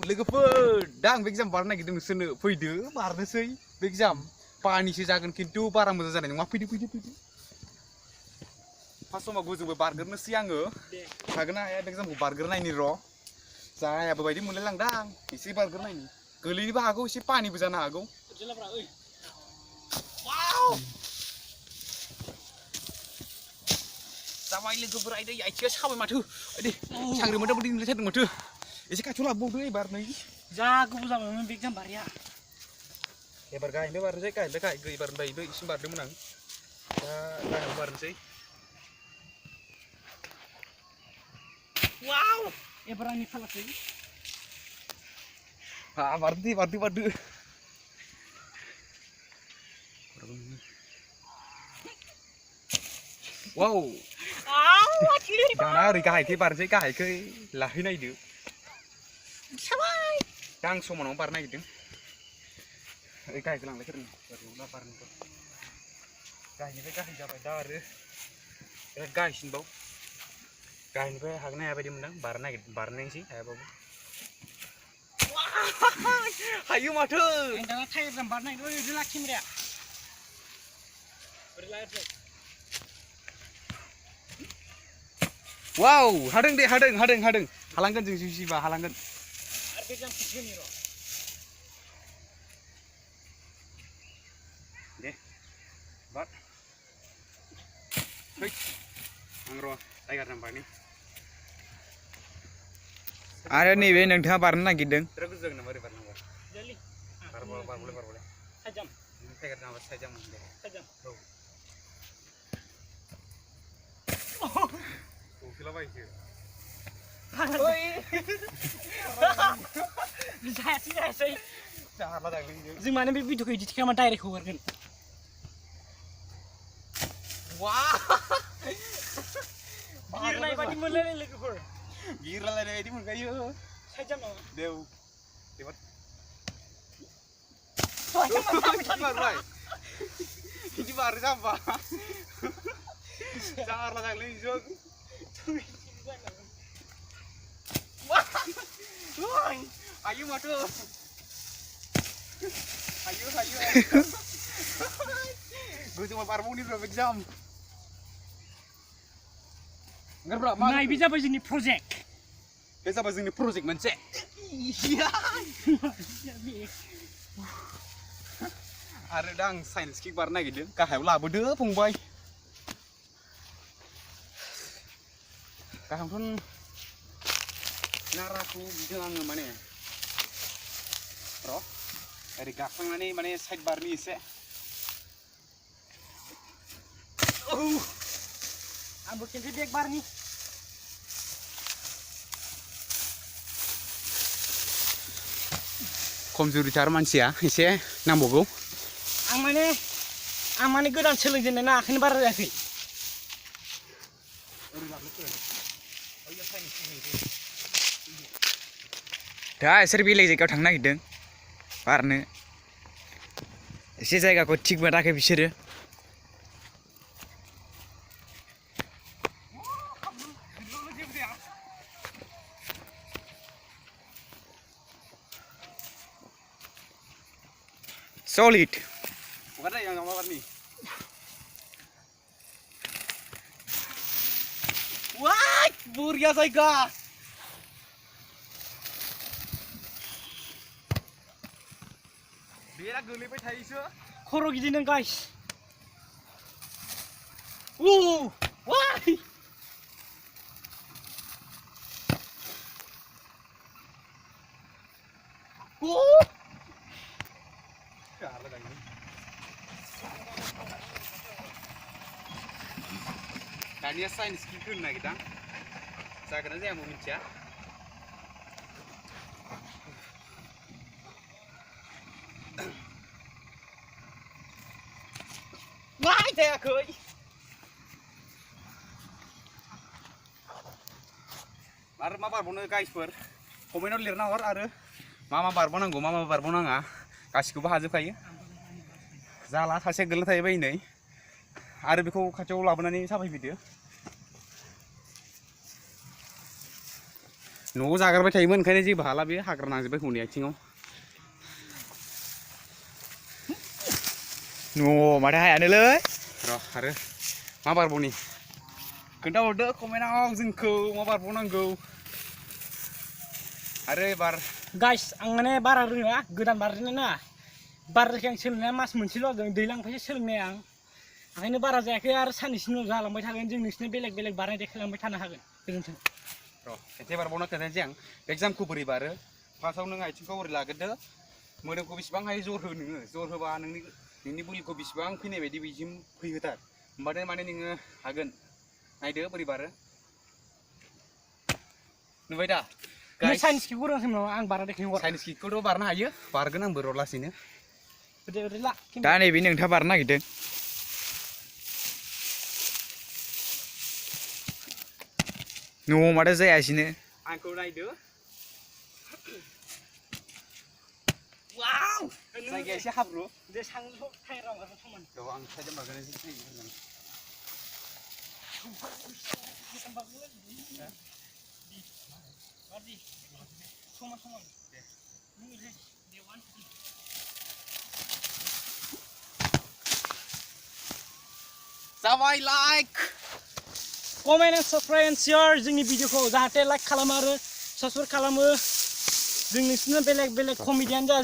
लोगोफोर दा आं एग्जाम बारनो नागिरदों नोंसोरनो फैदो बारनोसै एग्जाम पानिसो जागोन खिन्थु बारा मोजां जानाय नङा फैदो फार्स्ट समाव गोजौबो बारग्रोनोसै आङो हागोन ना हाया एग्जामखौ बारग्रोनायनि र' जायाबो बायदि मोनलायलांदां एसे बारग्रोनायनि गोलैनोबो हागौ एसे पानिबो जानो हागौ जाबाय लोगोफोर आइदै आइथिंआ साबाय माथो आइदै सांग्रि मोनदाबो दिनलायथारदों माथो एसे खाथियाव लाबोबावदो एबार नै जा गोबाव जाबायमोन बे एग्जाम बारिया एबार गाहायनिफ्राय बारनोसै गाहायनिफ्राय एबार दायोबो इसिम बारदोंमोन आं दा गाहायाव बारनोसै वाव एबार आंनि फालासै बारदो वाव दाना ओरै गाहायखै बारनोसै गाहायखै लाहैनायदो दा आं समानाव बारनो नागिरदों ओरै गाहायखौ लांलायथारनो बारनो गाहायनिफ्राय गाहाय जाबाय दा आरो बिराद गाहायसिनबाव गाहायनिफ्राय हागोन हाया बायदि मोनदां बारनायसै हायाबाबो हायो माथो दाना टाइम बारनाय ओरै ला केमेराया ओरै ला वाव हादों दे हादों हालांगोन जों जिसिबा हालांगोन आरो बे एग्जाम खिथिगोन र' दे बार फै आं र' टाइगार नाम्बारनि आरो नैबे नोंथाङा बारनो नागिरदों बिराद गोजौ जागोन नामा ओरै बारनांगौ बारबोलाय साइजाम टाइगार नाम्बार साइजाम दे साइजाम औ सौफैलाबायसो जायासै जों माने बे भिडिअखौ इदिट खालामना डाइरेक्ट हगारगोन बिरनाय बायदि मोनलायलाय लोगोफोर बिरलायनाय बायदि मोनखायो साइजाम नामा देव एबार बारबाय बिदि बारो जाम्बा जारला जागोनलै जों हायो माथो हायो गोजौआव बारबावनि र' एग्जाम नाय बे जाबाय जोंनि प्रजेक्ट बे जाबाय जोंनि प्रजेक्ट मोनसे आरो दा आं साइन्स किक बारनो नागिरदों गाहायाव लाबोदो फंबाय गाहायावथ' नाराखौ बिदों आङो माने र' ओरै गाखांनानै माने साइड बारनि एसे आंबो खेनसे बेग बारनि खमजुरिथार मानसिया एसे नांबावगौ आं माने गोदान सोलोंजेननाय ना ओंखायनो बारा जायाखै दा इसोर बेलेग जायगायाव थांनो नागिरदों बारनो एसे जायगाखौ थिग मोनाखै बिसोरो solid bukan ada yang gambar nih wah buria जायगा बेरा गोलैबाय थायोसो खर' गिदिंदों गाइस वाय दानिया साइन्स किक होनो नागिरदां जागोन ना जाया आंबो मिथिया वाय जायाखै आरो मा बारबावनो गाइसफोर कमेन्टआव लिरना हर आरो मा बारबावनांगौ मा बारबावनाङा गासिखौबो हाजोबखायो जाला सासे गोलैना थाहैबाय नै आरो बेखौ खाथियाव लाबोनानै साफायफैदो न'आव जागारबाय थायोमोन ओंखायनो जेबो हाला बे हाग्रा नांजोब्बाय हनै आथिङाव न' माथो हायानोलै र' आरो मा बारबावनि खोन्थाहरदो कमेन्टआव जोंखौ मा बारबावनांगौ आरो एबार गाइस आं माने बारा रोङा गोदान बारजेननाय ना बारखौ आं सोलोंनाया मास मोनसेल' जादों दैज्लांनिफ्रायसो सोलोंनाया आं ओंखायनो बारा जायाखै आरो साननैसोनि उनाव जालांबाय थागोन जों नोंसिनो बेलेग बेलेग बारनाय देखायलांबाय थानो हागोन गोजोन्थों र' खेबसे बारबावना खोन्थानोसै आं एग्जामखौ बोरै बारो फार्स्टआव नों आथिंखौ ओरै लाग्रोदो मोदोमखौ बेसेबां हायो जर हो नोङो जर होबा नोंनि बोलोखौ बेसेबां फैनाय बायदि बिसिम फैहोथार होमबाथाय माने नोङो हागोन नायदो बोरै बारो नुबाय दा नों साइन्स किखौ रोङाखै नामा आं बारा देखायनो हर साइन्स किटखौथ' बारनो हायो बारगोन आंबो र' लासैनो ओरै ला दा नैबे नोंथाङा बारनो नागिरदों न'आव माथो जायासैनो आंखौ नायदो वाव जायगाया एसे हाब्रु जे सांल' टायराव माबा समान औ आं साइडआव बारगोन एसे नायनो समान समान जाबाय like comment and subscribe and share जोंनि भिडिअखौ जाहाथे लाइक खालामो आरो साबस्क्राइब खालामो जों नोंसिनो बेलेग बेलेग कमेडियानो जा